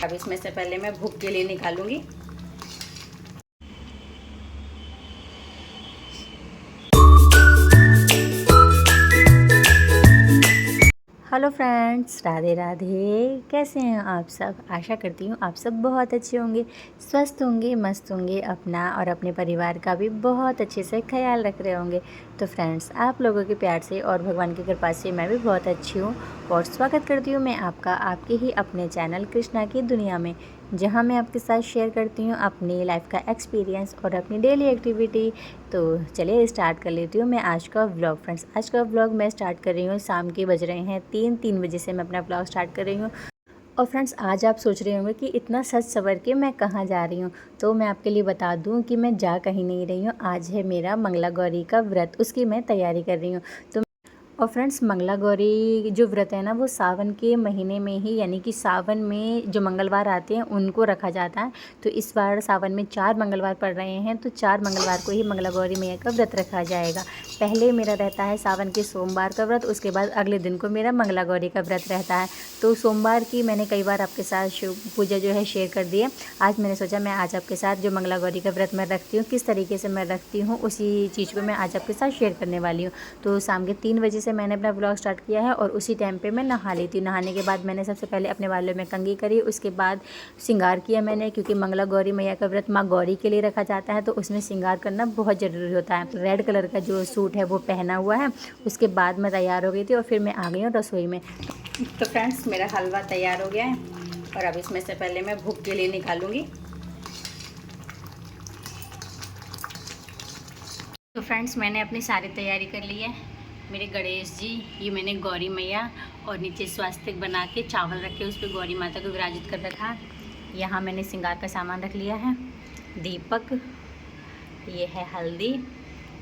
अब इसमें से पहले मैं भूख के लिए निकालूंगी। Hello friends, Radhe Radhe. कैसे हैं आप सब? आशा करती हूँ आप सब बहुत अच्छे होंगे, स्वस्थ होंगे, मस्त होंगे, अपना और अपने परिवार का भी बहुत अच्छे से ख्याल रख रहे होंगे। तो फ्रेंड्स, आप लोगों के प्यार से और भगवान की कृपा से मैं भी बहुत अच्छी हूँ और स्वागत करती हूँ मैं आपका आपके ही अपने चैनल कृष्णा की दुनिया में, जहाँ मैं आपके साथ शेयर करती हूँ अपनी लाइफ का एक्सपीरियंस और अपनी डेली एक्टिविटी। तो चलिए स्टार्ट कर लेती हूँ मैं आज का व्लॉग। फ्रेंड्स, आज का व्लॉग मैं स्टार्ट कर रही हूँ, शाम के बज रहे हैं 3 बजे से मैं अपना व्लॉग स्टार्ट कर रही हूँ। और फ्रेंड्स, आज आप सोच रहे होंगे कि इतना सज सवर के मैं कहाँ जा रही हूँ, तो मैं आपके लिए बता दूँ कि मैं जा कहीं नहीं रही हूँ। आज है मेरा मंगला गौरी का व्रत, उसकी मैं तैयारी कर रही हूँ। तो और फ्रेंड्स, मंगला गौरी जो व्रत है ना, वो सावन के महीने में ही, यानी कि सावन में जो मंगलवार आते हैं उनको रखा जाता है। तो इस बार सावन में 4 मंगलवार पड़ रहे हैं, तो 4 मंगलवार को ही मंगला गौरी मैया का व्रत रखा जाएगा। पहले मेरा रहता है सावन के सोमवार का व्रत, उसके बाद अगले दिन को मेरा मंगला गौरी का व्रत रहता है। तो सोमवार की मैंने कई बार आपके साथ शिव पूजा जो है शेयर कर दी है। आज मैंने सोचा मैं आज आपके साथ जो मंगला गौरी का व्रत मैं रखती हूँ, किस तरीके से मैं रखती हूँ, उसी चीज़ को मैं आज आपके साथ शेयर करने वाली हूँ। तो शाम के 3 बजे से मैंने अपना ब्लॉग स्टार्ट किया है और उसी टाइम पे मैं नहा ली थी। नहाने के बाद मैंने सबसे पहले अपने बालों में कंघी करी, उसके बाद श्रृंगार किया मैंने, क्योंकि मंगला गौरी मैया का व्रत माँ गौरी के लिए रखा जाता है, तो उसमें श्रृंगार करना बहुत ज़रूरी होता है। रेड कलर का जो सूट है वो पहना हुआ है। उसके बाद मैं तैयार हो गई थी और फिर मैं आ गई हूँ रसोई में। तो फ्रेंड्स, मेरा हलवा तैयार हो गया है और अब इसमें से पहले मैं भूख के लिए निकालूंगी। तो फ्रेंड्स, मैंने अपनी सारी तैयारी कर ली है। मेरे गणेश जी, ये मैंने गौरी मैया और नीचे स्वास्तिक बना के चावल रखे, उस पर गौरी माता को विराजित कर रखा। यहाँ मैंने श्रृंगार का सामान रख लिया है, दीपक, ये है हल्दी,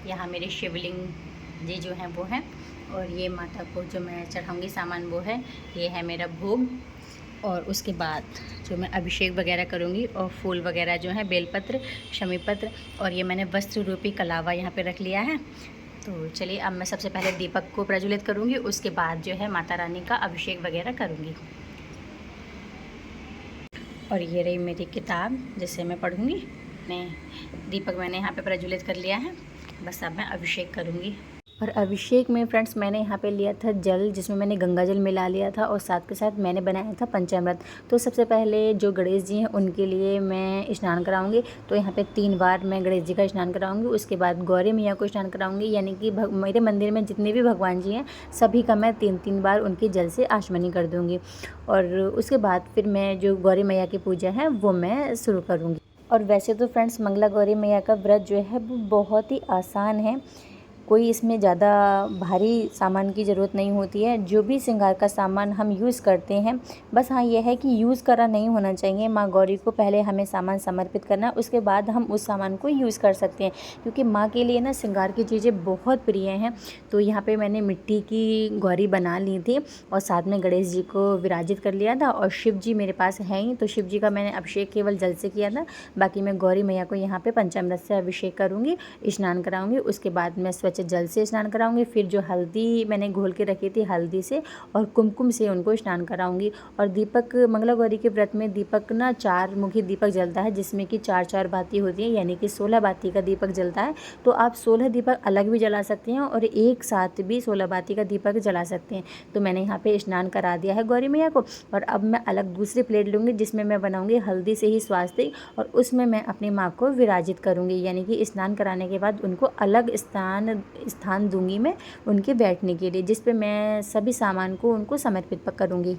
यहाँ मेरे शिवलिंग जी जो हैं वो हैं, और ये माता को जो मैं चढ़ाऊँगी सामान वो है, ये है मेरा भोग। और उसके बाद जो मैं अभिषेक वगैरह करूँगी और फूल वगैरह जो है, बेलपत्र, शमी पत्र, और ये मैंने वस्त्र रूपी कलावा यहाँ पे रख लिया है। तो चलिए, अब मैं सबसे पहले दीपक को प्रज्वलित करूँगी, उसके बाद जो है माता रानी का अभिषेक वगैरह करूँगी। और ये रही मेरी किताब जिसे मैं पढ़ूँगी। दीपक मैंने यहाँ पे प्रज्वलित कर लिया है, बस अब मैं अभिषेक करूँगी। और अभिषेक में फ्रेंड्स, मैंने यहाँ पे लिया था जल, जिसमें मैंने गंगा जल मिला लिया था, और साथ के साथ मैंने बनाया था पंचामृत। तो सबसे पहले जो गणेश जी हैं उनके लिए मैं स्नान कराऊंगी। तो यहाँ पे 3 बार मैं गणेश जी का स्नान कराऊंगी, उसके बाद गौरी मैया को स्नान कराऊंगी, यानी कि मेरे मंदिर में जितने भी भगवान जी हैं सभी का मैं 3 बार उनकी जल से आचमनी कर दूँगी। और उसके बाद फिर मैं जो गौरी मैया की पूजा है वो मैं शुरू करूँगी। और वैसे तो फ्रेंड्स, मंगला गौरी मैया का व्रत जो है वो बहुत ही आसान है, कोई इसमें ज़्यादा भारी सामान की ज़रूरत नहीं होती है। जो भी श्रृंगार का सामान हम यूज़ करते हैं, बस हाँ ये है कि यूज़ करा नहीं होना चाहिए। माँ गौरी को पहले हमें सामान समर्पित करना है, उसके बाद हम उस सामान को यूज़ कर सकते हैं, क्योंकि माँ के लिए ना श्रृंगार की चीज़ें बहुत प्रिय हैं। तो यहाँ पे मैंने मिट्टी की गौरी बना ली थी और साथ में गणेश जी को विराजित कर लिया था, और शिव जी मेरे पास हैं ही, तो शिव जी का मैंने अभिषेक केवल जल से किया था। बाकी मैं गौरी मैया को यहाँ पर पंचामृत से अभिषेक करूँगी, स्नान कराऊँगी, उसके बाद मैं स्वच्छ जल से स्नान कराऊंगी। फिर जो हल्दी मैंने घोल के रखी थी, हल्दी से और कुमकुम से उनको स्नान कराऊंगी। और दीपक, मंगला गौरी के व्रत में दीपक ना 4 मुखी दीपक जलता है, जिसमें कि 4 बाती होती है, यानी कि 16 बाती का दीपक जलता है। तो आप 16 दीपक अलग भी जला सकते हैं और एक साथ भी 16 बाती का दीपक जला सकते हैं। तो मैंने यहाँ पे स्नान करा दिया है गौरी मैया को, और अब मैं अलग दूसरी प्लेट लूँगी, जिसमें मैं बनाऊँगी हल्दी से ही स्वास्तिक, और उसमें मैं अपनी माँ को विराजित करूँगी, यानी कि स्नान कराने के बाद उनको अलग स्थान दूंगी मैं उनके बैठने के लिए, जिस पे मैं सभी सामान को उनको समर्पित करूंगी।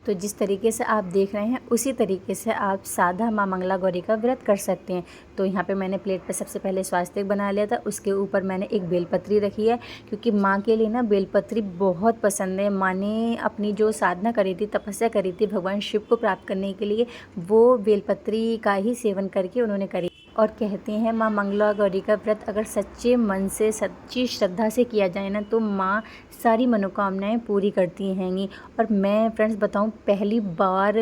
तो जिस तरीके से आप देख रहे हैं उसी तरीके से आप साधा माँ मंगला गौरी का व्रत कर सकते हैं। तो यहाँ पे मैंने प्लेट पे सबसे पहले स्वास्तिक बना लिया था, उसके ऊपर मैंने एक बेलपत्री रखी है, क्योंकि माँ के लिए ना बेलपत्री बहुत पसंद है। माँ ने अपनी जो साधना करी थी, तपस्या करी थी भगवान शिव को प्राप्त करने के लिए, वो बेलपत्री का ही सेवन करके उन्होंने करी। और कहते हैं माँ मंगला गौरी का व्रत अगर सच्चे मन से, सच्ची श्रद्धा से किया जाए ना, तो माँ सारी मनोकामनाएं पूरी करती हैंगी। और मैं फ्रेंड्स बताऊं, पहली बार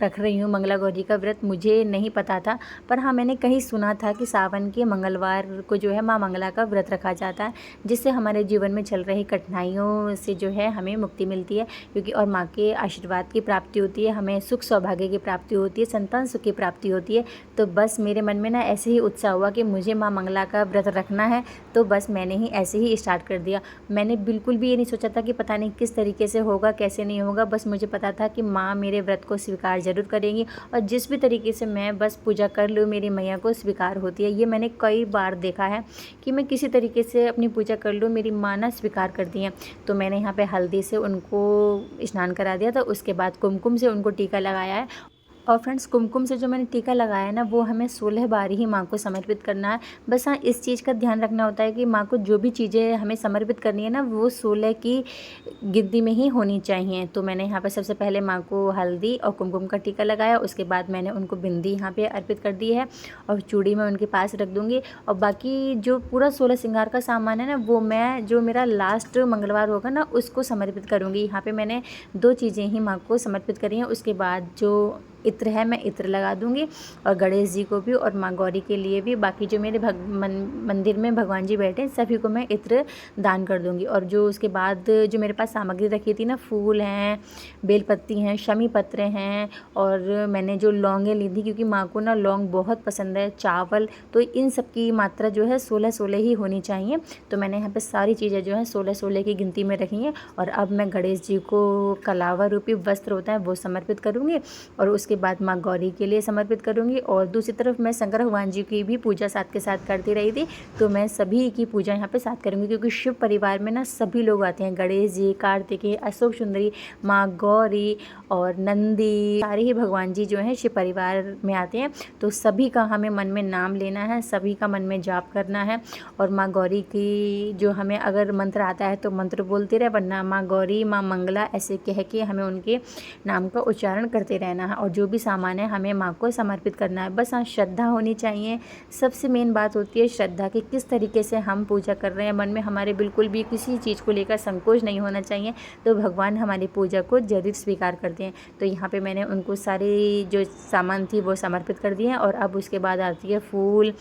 रख रही हूँ मंगला गौरी का व्रत। मुझे नहीं पता था, पर हाँ मैंने कहीं सुना था कि सावन के मंगलवार को जो है माँ मंगला का व्रत रखा जाता है, जिससे हमारे जीवन में चल रही कठिनाइयों से जो है हमें मुक्ति मिलती है, क्योंकि और माँ के आशीर्वाद की प्राप्ति होती है, हमें सुख सौभाग्य की प्राप्ति होती है, संतान सुख की प्राप्ति होती है। तो बस मेरे मन में ना ऐसे ही उत्साह हुआ कि मुझे माँ मंगला का व्रत रखना है, तो बस मैंने ही ऐसे ही स्टार्ट कर दिया। मैंने बिल्कुल भी ये नहीं सोचा था कि पता नहीं किस तरीके से होगा, कैसे नहीं होगा। बस मुझे पता था कि माँ मेरे व्रत को स्वीकार ज़रूर करेंगी, और जिस भी तरीके से मैं बस पूजा कर लूँ मेरी मैया को स्वीकार होती है। ये मैंने कई बार देखा है कि मैं किसी तरीके से अपनी पूजा कर लूँ, मेरी माँ ना स्वीकार करती हैं। तो मैंने यहाँ पे हल्दी से उनको स्नान करा दिया था, उसके बाद कुमकुम से उनको टीका लगाया है। और फ्रेंड्स, कुमकुम से जो मैंने टीका लगाया है ना, वो हमें 16 बार ही माँ को समर्पित करना है। बस हाँ, इस चीज़ का ध्यान रखना होता है कि माँ को जो भी चीज़ें हमें समर्पित करनी है ना, वो 16 की गिनती में ही होनी चाहिए। तो मैंने यहाँ पे सबसे पहले माँ को हल्दी और कुमकुम का टीका लगाया, उसके बाद मैंने उनको बिंदी यहाँ पे अर्पित कर दी है, और चूड़ी मैं उनके पास रख दूँगी। और बाकी जो पूरा 16 श्रृंगार का सामान है ना, वो मैं जो मेरा लास्ट मंगलवार होगा ना, उसको समर्पित करूँगी। यहाँ पर मैंने 2 चीज़ें ही माँ को समर्पित करी हैं। उसके बाद जो इत्र है मैं इत्र लगा दूंगी, और गणेश जी को भी और माँ गौरी के लिए भी। बाकी जो मेरे मंदिर में भगवान जी बैठे सभी को मैं इत्र दान कर दूंगी। और जो उसके बाद जो मेरे पास सामग्री रखी थी ना, फूल हैं, बेलपत्ती हैं, शमी पत्र हैं, और मैंने जो लौंगें ली थी, क्योंकि माँ को ना लौंग बहुत पसंद है, चावल, तो इन सब की मात्रा जो है 16-16 ही होनी चाहिए। तो मैंने यहाँ पे सारी चीज़ें जो है 16-16 की गिनती में रखी हैं। और अब मैं गणेश जी को कलावा रूपी वस्त्र होता है वो समर्पित करूँगी, और उसके बाद माँ गौरी के लिए समर्पित करूँगी। और दूसरी तरफ मैं शंकर भगवान जी की भी पूजा साथ के साथ करती रही थी, तो मैं सभी की पूजा यहाँ पे साथ करूँगी, क्योंकि शिव परिवार में ना सभी लोग आते हैं, गणेश जी, कार्तिकेय, अशोक सुंदरी, माँ गौरी और नंदी, सारे ही भगवान जी जो हैं शिव परिवार में आते हैं। तो सभी का हमें मन में नाम लेना है, सभी का मन में जाप करना है, और माँ गौरी की जो हमें अगर मंत्र आता है तो मंत्र बोलते रहे, वरना माँ गौरी, माँ मंगला ऐसे कह के हमें उनके नाम का उच्चारण करते रहना है। और जो भी सामान है हमें माँ को समर्पित करना है। बस हाँ, श्रद्धा होनी चाहिए। सबसे मेन बात होती है श्रद्धा, कि किस तरीके से हम पूजा कर रहे हैं। मन में हमारे बिल्कुल भी किसी चीज़ को लेकर संकोच नहीं होना चाहिए, तो भगवान हमारी पूजा को जरूर स्वीकार करते हैं। तो यहाँ पे मैंने उनको सारी जो सामान थी वो समर्पित कर दिए हैं। और अब उसके बाद आती है फूल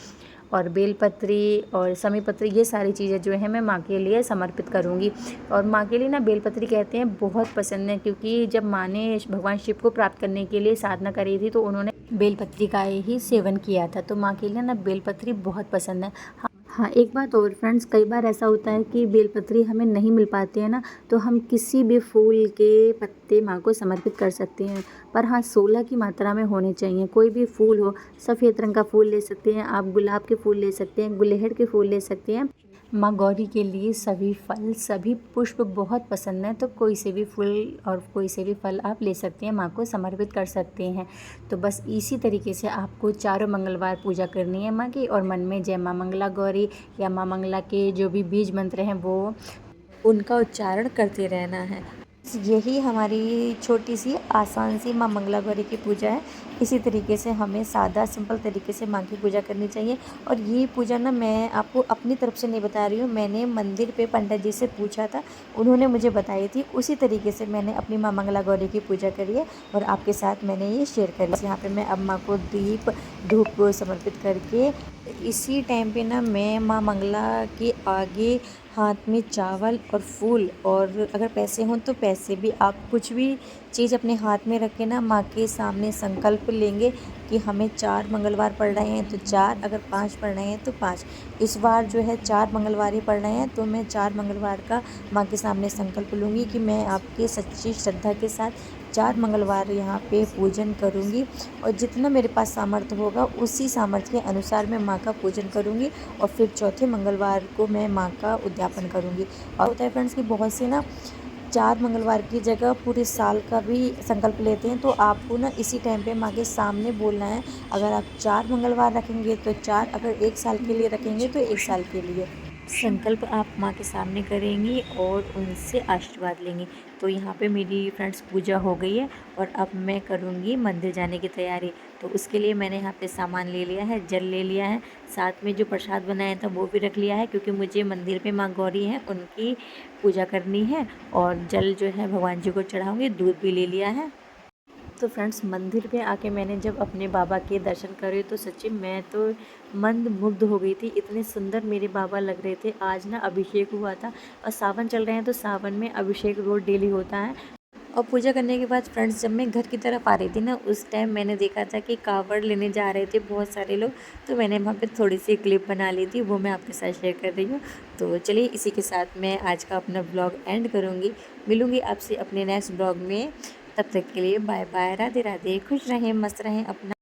और बेलपत्री और समी पत्री, ये सारी चीज़ें जो है मैं माँ के लिए समर्पित करूँगी। और माँ के लिए ना बेलपत्री कहते हैं बहुत पसंद है, क्योंकि जब माँ ने भगवान शिव को प्राप्त करने के लिए साधना करी थी तो उन्होंने बेलपत्री का ही सेवन किया था। तो माँ के लिए ना बेलपत्री बहुत पसंद है। हाँ, एक बात और फ्रेंड्स, कई बार ऐसा होता है कि बेलपत्री हमें नहीं मिल पाती है ना, तो हम किसी भी फूल के पत्ते माँ को समर्पित कर सकते हैं। पर हाँ, 16 की मात्रा में होने चाहिए। कोई भी फूल हो, सफ़ेद रंग का फूल ले सकते हैं आप, गुलाब के फूल ले सकते हैं, गुलहड़ के फूल ले सकते हैं। माँ गौरी के लिए सभी फल, सभी पुष्प बहुत पसंद है, तो कोई से भी फूल और कोई से भी फल आप ले सकते हैं, माँ को समर्पित कर सकते हैं। तो बस इसी तरीके से आपको चारों मंगलवार पूजा करनी है माँ की, और मन में जय माँ मंगला गौरी या माँ मंगला के जो भी बीज मंत्र हैं वो उनका उच्चारण करते रहना है। यही हमारी छोटी सी आसान सी माँ मंगला गौरी की पूजा है। इसी तरीके से हमें सादा सिंपल तरीके से माँ की पूजा करनी चाहिए। और ये पूजा ना मैं आपको अपनी तरफ से नहीं बता रही हूँ, मैंने मंदिर पे पंडित जी से पूछा था, उन्होंने मुझे बताई थी। उसी तरीके से मैंने अपनी माँ मंगला गौरी की पूजा करी है, और आपके साथ मैंने ये शेयर करी। यहाँ पर मैं अब माँ को दीप धूप समर्पित करके इसी टाइम पे ना मैं माँ मंगला के आगे हाथ में चावल और फूल, और अगर पैसे हों तो पैसे भी, आप कुछ भी चीज़ अपने हाथ में रख के ना माँ के सामने संकल्प लेंगे कि हमें 4 मंगलवार पढ़ रहे हैं तो 4, अगर 5 पढ़ रहे हैं तो 5। इस बार जो है 4 मंगलवार ही पढ़ रहे हैं, तो मैं 4 मंगलवार का माँ के सामने संकल्प लूँगी कि मैं आपके सच्ची श्रद्धा के साथ 4 मंगलवार यहाँ पे पूजन करूँगी। और जितना मेरे पास सामर्थ्य होगा उसी सामर्थ्य के अनुसार मैं माँ का पूजन करूँगी, और फिर चौथे मंगलवार को मैं माँ का उद्यापन करूँगी। और होता है फ्रेंड्स कि बहुत से ना 4 मंगलवार की जगह पूरे साल का भी संकल्प लेते हैं, तो आपको ना इसी टाइम पे माँ के सामने बोलना है। अगर आप 4 मंगलवार रखेंगे तो 4, अगर 1 साल के लिए रखेंगे तो 1 साल के लिए संकल्प आप माँ के सामने करेंगी और उनसे आशीर्वाद लेंगी। तो यहाँ पे मेरी फ्रेंड्स पूजा हो गई है, और अब मैं करूँगी मंदिर जाने की तैयारी। तो उसके लिए मैंने यहाँ पे सामान ले लिया है, जल ले लिया है, साथ में जो प्रसाद बनाया था वो भी रख लिया है, क्योंकि मुझे मंदिर में माँ गौरी हैं उनकी पूजा करनी है। और जल जो है भगवान जी को चढ़ाऊँगी, दूध भी ले लिया है। तो फ्रेंड्स मंदिर पे आके मैंने जब अपने बाबा के दर्शन करे तो सच्ची मैं तो मंत्रमुग्ध हो गई थी। इतने सुंदर मेरे बाबा लग रहे थे। आज ना अभिषेक हुआ था और सावन चल रहे हैं तो सावन में अभिषेक रोज़ डेली होता है। और पूजा करने के बाद फ्रेंड्स जब मैं घर की तरफ आ रही थी ना, उस टाइम मैंने देखा था कि कावड़ लेने जा रहे थे बहुत सारे लोग। तो मैंने वहाँ पे थोड़ी सी क्लिप बना ली थी, वो मैं आपके साथ शेयर कर रही हूँ। तो चलिए इसी के साथ मैं आज का अपना ब्लॉग एंड करूँगी। मिलूँगी आपसे अपने नेक्स्ट ब्लॉग में। तब तक के लिए बाय बाय, राधे राधे, खुश रहें, मस्त रहें अपना।